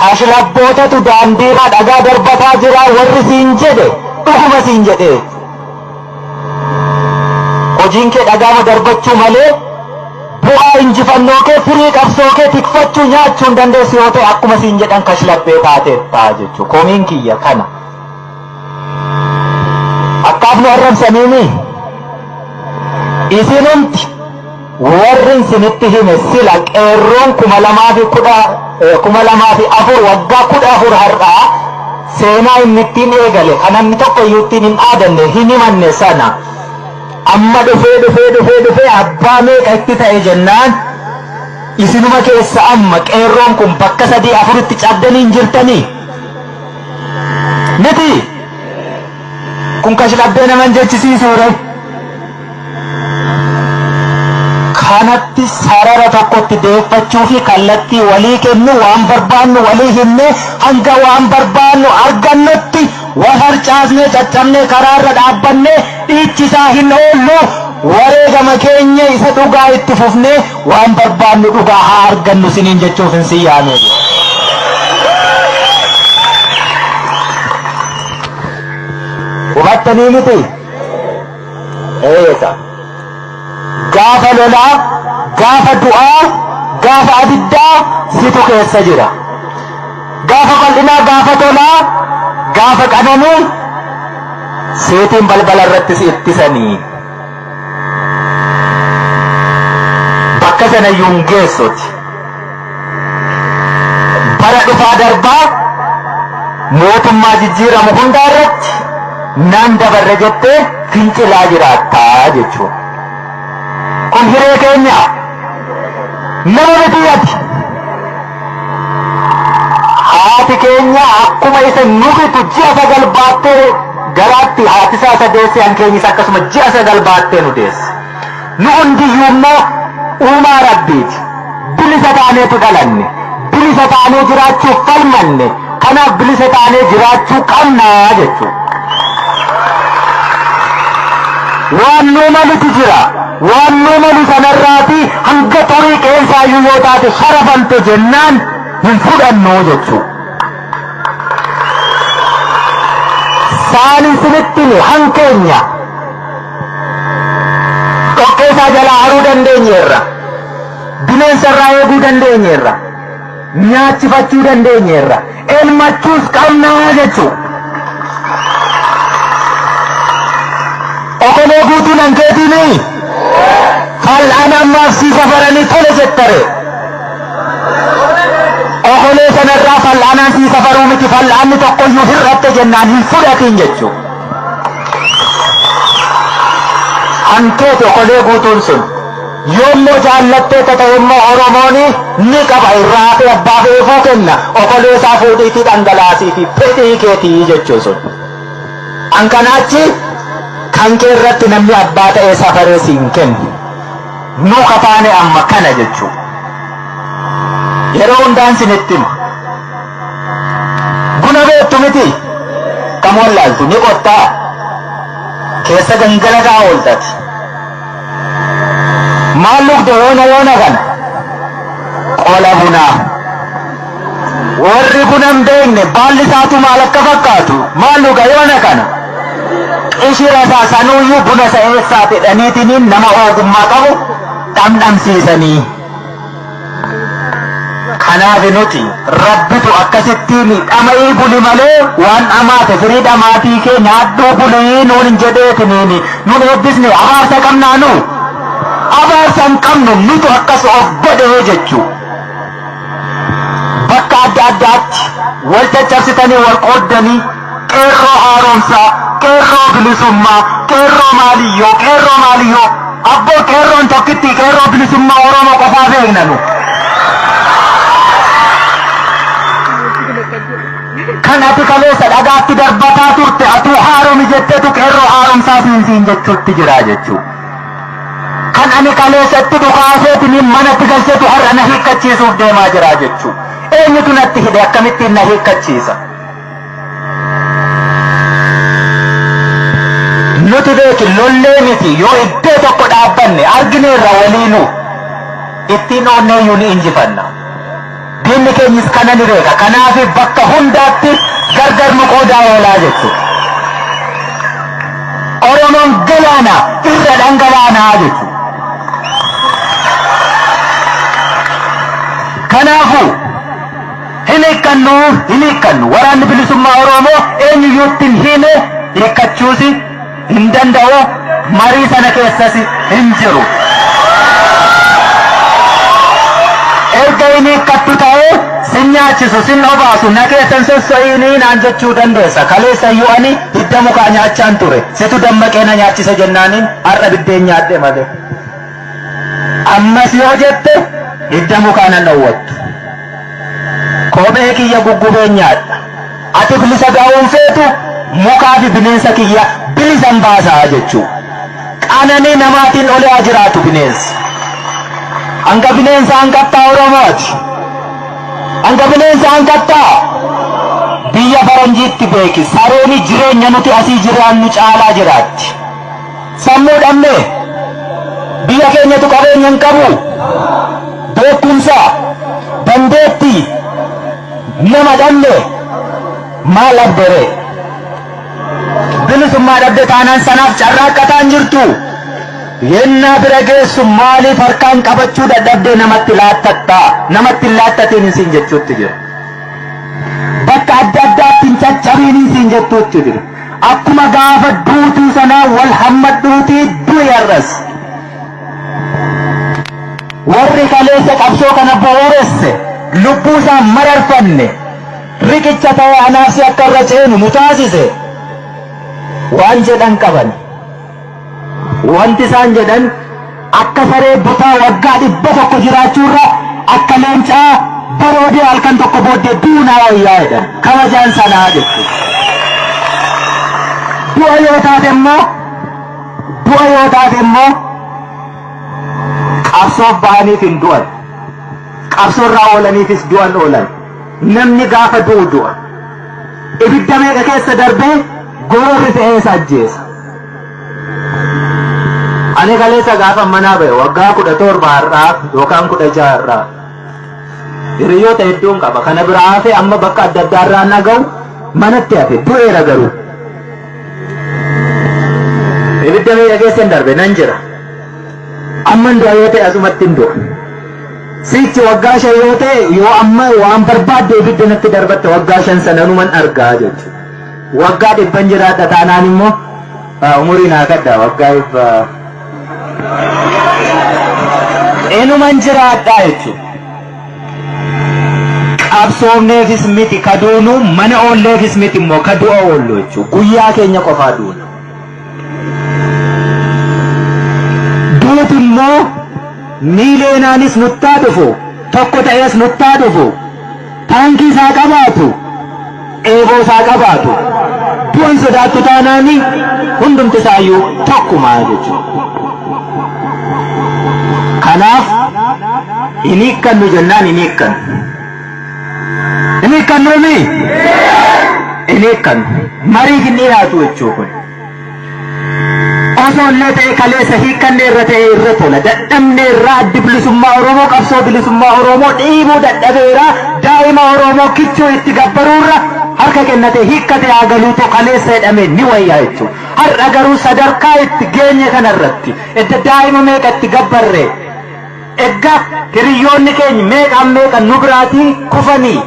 Kashlabbootatu daandiirraa dhagaa darbataa jira warri siin jedhe dhuguma siin jedhe. Hojiin kee dhagaama darbachuu malee bu'aa injifannoo kee firii qabsoo kee tikfachuu nyaachuu hin dandeessu yoo ta'e akkuma siin jedhan kashlabbee taateettaa jechuu komiin kiyya kana. Akkaaf nu arrabsaniini isinumti warri isinitti hime sila qeerroon 2004 waggaa 14 har'aa seenaa inni ittiin eegale kan namni tokko iyyuu ittiin hin dhaadanne hin himanne sana amma dhufee abbaa meeqa itti ta'e jennaan isinuma keessa amma qeerroon kun bakka 3-4tti cabdanii hin jirtanii miti kun kashlabbee naman jechisiisuudha. Kanatti sarara tokkotti deeffachuu fi kallattii walii kennu waan barbaannu walii himne hanga waan barbaannu argannutti wal harcaasnee caccabnee karaarra dhaabbanne dhiichisaa hin oollu wareegama keenya isa dhugaa itti fufnee waan barbaannu dhugaa haa argannu siniin jechuuf hin siyyaane. Hubattanii miti? Eessa? Gaafa lolaa, gaafa du'aa, gaafa abiddaa situ keessa jira. Gaafa bal'inaa, gaafa tolaa, gaafa qananii seetiin balbala irratti si ittisanii. Bakka sana iyyuu hin geessuti. Bara dhufaa darbaa mootummaa jijjiiramu hundaa irratti nan dabarre jettee fincilaa jiraattaa jechuudha. Kun hiree keenya nama bitiyati haati keenya akkuma isa nubitu ji'a 9 baattee garaatti haati isaa sadeessi hankeenyis akkasuma ji'a 9 baattee nu deessi. Nu hundiyyuu immoo uumaa rabbiiti. Bilisa taaneetu dhalanne. Bilisa taanee jiraachuu falmanne. Kanaaf bilisa taanee jiraachuu qabnaa jechuudha. Waan nu malutu jira. Waan nu malu sanarraati hanga xurii qeensaayyuu yoo taate sharafamte jennaan hin fudhannu jechuudha. Saanin sinittini hankeenya dhoqqeesaa jalaa haruu dandeenyeerra. Bineensarraa eeguu dandeenyeerra. Nyaachifachuu dandeenyeerra. Elmachuus qabnaa jechuudha. Okolee guutuun hankeetinii fal'aana ammaaf si safaranii tole jettare. Okolee sanarraa fal'aanaan si safaruu miti fal'aanni tokkoyyuu hir'atte jennaan hin fudhatin jechuudha. Hankeeti okolee guutuun sun yommuu jaallattee ta'e immoo Oromooni ni qaba irraa fi abbaaf eefuu kenna okolee isaa fuudhiitii dhangalaasii fi fedhii keetii jechuu sun. Hankanaachi kan kee irratti namni abbaa ta'ee safaree siin kennu. Nu kafaane amma kana jechuudha. Yeroo hundaan sinitti hima. Buna beektu miti kam wallaaltu ni qottaa keessa gangalataa ooltati. Maal lugde yoona kana qola bunaa. Warri buna hin beekne baalli isaatu maal akka fakkaatu maal luga yoona kana. Ishira saasanuyyuu buna isa eessaa fedhaniitiin nama ogummaa qabu dhamdhamsiisanii. Kanaaf nuti rabbitu akkasittiin dhama'ii buli malee waan dhamaate firii dhamaatii kee nyaadhuu bulii nuun hin jedheetiniin nuun eebbisne abaarsa qabnaa nu. Abaarsa hin qabnu nutu akkas of godhee jechuu. Bakka adda addaatti wal caccabsitanii wal qooddanii qeerroo haaromsaa. Qeerroo bilisummaa, qeerroo maaliyyoo, abboo qeerroon tokkitti qeerroo bilisummaa Oromoo qofaa beeknanu. Kan ati kaleessa dhagaatti darbataa turte atuu haaromi jetteetu qeerroo haaromsaa siin jechuutti jira jechuu. Kan ani kaleessatti dhukaaseetiin manatti galcheetu har'a na hiikkachiisuuf deemaa jira jechuu. Eenyutu natti hidhe akkamittiin na hiikkachiisa? Nuti beeki lollee miti yoo iddoo tokko dhaabbanne argineerra waliinu ittiin oonneeyyuu ni injifanna. diinni keenyis kana ni beeka. Kanaaf bakka hundaatti gargar nu qoodaa oolaa jechuudha. Oromoon galaana irra dhangalaanaa jechuudha. Kanaafuu hin hiikkannu waraanni bilisummaa Oromoo eenyuyyuutti hin hiine hiikkachuus hin danda'u, marii sana keessas hin jiru. Erga hin hiikkattu ta'ee sin nyaachisu sin obaasu na keessan sosso'iinii naan jechuu dandeessa. Kaleessayyuu ani hidda mukaa nyaachaan ture, situ dammaqee na nyaachisa jennaaniin har'a biddeen nyaadhe malee. Ammas yoo jette hidda mukaa nan dhowwattu. Kophee kiyya guggubee nyaadha. Ati bilisa gaa'uun feetu mukaa fi bineensa kiyya bilisan baasaa jechuu. Qananii namaatiin olee jiraatu bineensi. Hanga bineensa hanqattaa Oromooti. Hanga bineensa hanqattaa biyya faranjiitti beeki. Sareeni jireenya nuti asii jiraannu caalaa jiraatti. Sammuu dhabne biyya keenyatu qabeenya hin qabu. Beekumsa dandeettii nama dhabne maal abdere bilisummaa dhabde taanaan sanaaf carraaqqataan jirtu. Yennaa bira geessu maaliif harkaan qabachuu dadhabde namatti laattatta, namatti laattatiin isin jechuutti jira. Bakka adda addaatti hin caccabiin isin jettuutti jira. Akkuma gaafa duutuu sanaa wal hammadhuutii du'i arras. Warri kaleessa qabsoo kana booresse lubbuu isaa mararfanne riqicha ta'ee anaaf si akka irra ceenu nu taasise. Waan jedhan qaban. Wanti isaan jedhan akka saree butaa waggaa 100 jiraachuurra akka leencaa baroodee halkan tokko booddee duunaa wayyaa jedhan. Kabajaan sanaa jechuudha. Du'a yoo taate immoo qabsoof bahaniif hin du'an. Qabsoorraa oolaniifis du'an oolan. Namni gaafa du'u du'a. Ibidda meeqa keessa darbee goorri ta'ee isa ajjeesa. Ani kaleessa gaafa manaa ba'e waggaa 17 har'aa yookaan 16 har'aa. Hiriyoota hedduun qaba. Kana biraa hafe amma bakka adda addaa irraa naga'u manatti hafe du'eera garuu. Ibidda meeqa keessa hin darbe nan jira. Amman du'a yoo ta'e asumatti hin du'a. Sichi waggaa 5 yoo ta'e yoo amma waan barbaadde ibidda natti darbatte waggaa 5 sananuman argaa jechuudha. Waggaa 100 jiraadha taanaan immoo umurii naa kadda waggaa enuman jiraadha jechuudha. Qabsoomneefis miti kaduunu mana oolleefis miti immoo kadu'a oollu jechuudha. Guyyaa keenya qofaa duuna. Duuti immoo miileenaanis nuttaa dhufu, tokko ta'es nuttaa dhufu, taankii isaa qabaatu, eeboo isaa qabaatu, du'an sodaattu taanaani hundumti isaayyuu tokkumaa jechuudha. Kanaaf hin hiikkannu jennaan hin hiikkannu. Hin hiikkannumi? Hin hiikkannu. Mariif hin dhiyaatu jechuu kun. Osoo illee ta'e kaleessa hiikkanne irra ta'e irra tola. Dadhabne irraa addi bilisummaa Oromoo qabsoo bilisummaa Oromoo dhiibuu dadhabeera. Daa'ima Oromoo kichuu itti gabbaruurra harka kennate hiikkate hagaluutu kaleessa jedhame ni wayyaa jechuudha. Har'a garuu sadarkaa itti geenye kanarratti edda daa'ima meeqa itti gabbarre. Egga hiriyoonni keenya meeqa nu biraatii kufanii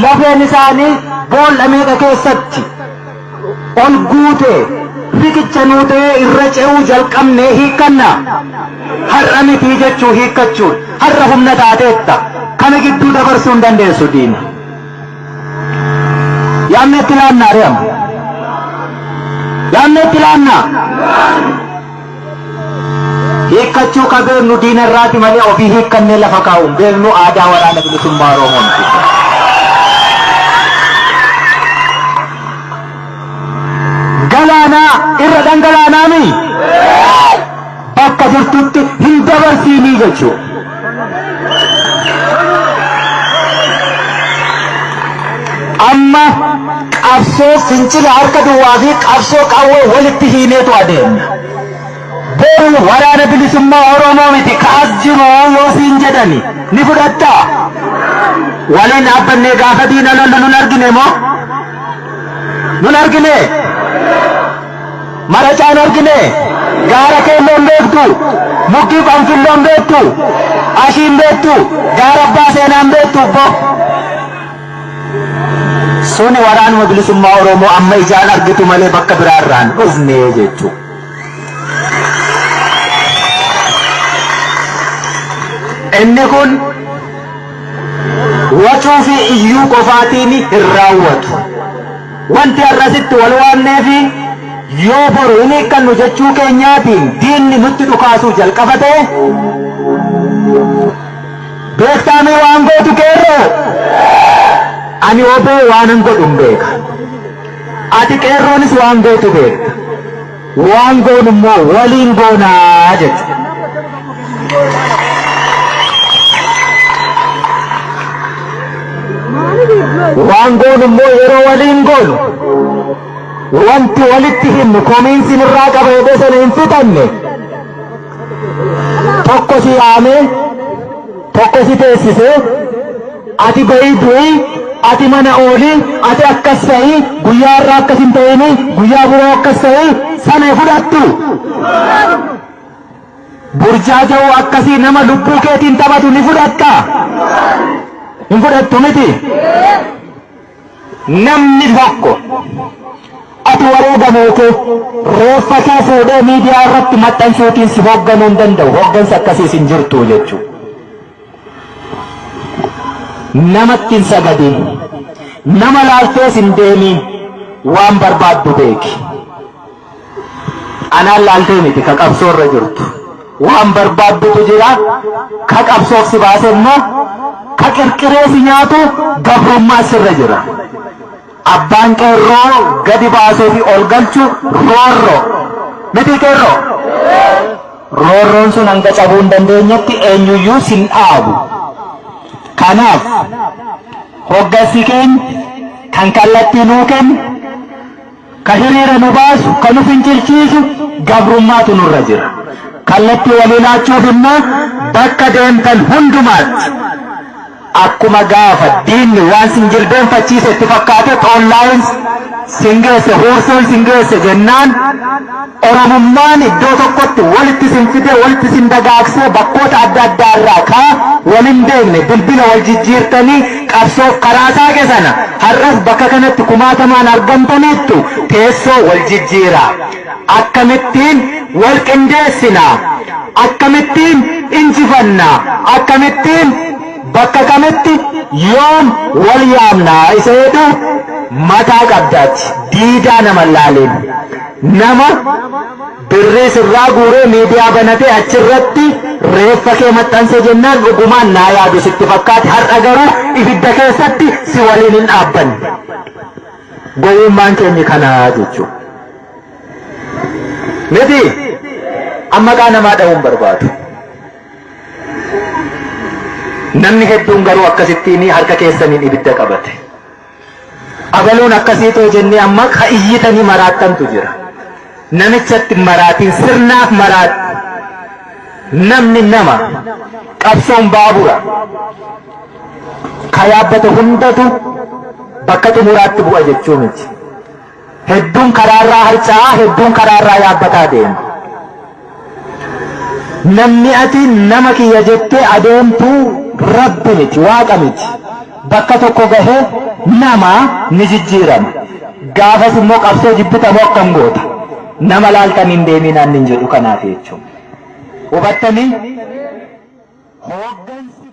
lafeen isaanii boolla meeqa keessatti ol guute. Riqicha nuutee irra ce'uu jalqabnee hiikkanna. Har'a mitii jechuu hiikkachuun har'a humna taateetta. Kana gidduu dabarsuu hin dandeessu diina. Yaanne itti laannaa re'amu. Yaanne itti laannaa. Hiikkachuu ka beeknu diina irraati malee ofii hiikkannee lafa kaa'uun beeknu aadaa waraana bilisummaa Oromoon. Galaanaa irra dhangalaanaami bakka jirtutti hin dabarsiinii jechuudha. Amma qabsoo fincila harka duwwaa fi qabsoo qawwee walitti hiineetu adeemna. Boru waraana bilisummaa Oromoo miti kaas jiru yoo siin jedhani ni fudhattaa? waliin dhaabbannee gaafa diina lollu nun argine moo nun argine maracaan argine gaara keelloon beektu mukkii qonfilloon beektu ashiin beektu gaara abbaa seenaan beektu bo suni waraanuma bilisummaa Oromoo amma ijaan argitu malee bakka biraarraan dhufne jechuu. Inni kun wachuu fi iyyuu qofaatiin hin raawwatu. Wanti har'asitti wal waamneefi yoo boru inni kan nu jechuu keenyaatiin diinni nutti dhukaasuu jalqabate beektaamee waan gootu qeerroo ani oboo waanan godhun beeka ati qeerroonis waan gootu beekta waan goon immoo waliin goonaa jechuudha. waan goon immoo yeroo waliin goonu wanti walitti himnu komiinsin irraa qaba jedhee sana hin fixanne tokko si yaamee tokko si teessisee ati bahii du'ii ati mana oolii ati akkas ta'ii guyyaa irraa akkas hin ta'ini guyyaa biroo akkas ta'ii sana fudhattu burjaaja'uu akkasii nama lubbuu keetiin taphatu ni fudhatta hin fudhattu miti namni tokko ati wareegamoote reeffa kee fuudhee miidiyaa irratti maxxansuutiin si hoogganuu hin danda'u hooggansa akkasiis hin jirtu jechuu namatti hin sagadin nama laaltees hin deemiin waan barbaaddu beeki anaan laaltee miti ka qabsoo irra jirtu waan barbaaddutu jira ka qabsoof si baase immoo ka qirqiree si nyaatu gabrummaa sirra jira abbaan qeerroo gadi baasuu fi ol galchu roorro miti qeerroo roorroon sun hanga cabuu hin dandeenyetti eenyuyyuu sin dhaabu kanaaf hoggansi keenya kan kallattii nuu kennu ka hiriira nu baasu ka nu fincilchiisu gabrummaatu nurra jira kallattii walii laachuuf immoo bakka deemtan hundumaatti akkuma gaafa diinni waan sin jilbeenfachiise itti fakkaate online singeesse huursuun singeesse jennaan oromummaan iddoo tokkotti walitti sin fide walitti sin dagaagsee bakkoota adda addaa irraa kaa walin beekne bilbila wal jijjiirtanii qabsoof karaa saaqe sana har'as bakka kanatti kumaatamaan argamtaniittu teessoo wal jijjiiraa akkamittiin wal qindeessinaa akkamittiin injifannaa akkamittiin bakka kamitti yoom wal yaamnaa isa jedhu mataa qabdaati diidaa nama laaleen nama birrii sirraa guuree miidiyaa banatee achirratti reeffa kee maxxanse jennaan dhugumaan naa yaadu sitti fakkaate har'a garuu ibidda keessatti si waliin hin dhaabbanne gowwummaan keenya kanaa jechuudha miti amma qaa namaa dha'uun barbaadu namni hedduun garuu akkasittiin harka keessaniin ibidda qabate abaluun akkasiitoo jennee amma ka iyyitanii maraattantu jira namichatti maraatiin sirnaaf maraat namni nama qabsoon baabura ka yaabbate hundatu bakka xumuraatti bu'a jechuu miti hedduun karaarraa harca'aa hedduun karaarraa yaabbataa deema namni ati nama kiyya jettee adeemtuu rabbi miti waaqa miti bakka tokko gahee nama ni jijjiirama gaafas immoo qabsoo jibbitamoo akkam goota nama laaltan hin deeminaan hin jedhu kanaaf jechuudha hubattanii hooggansi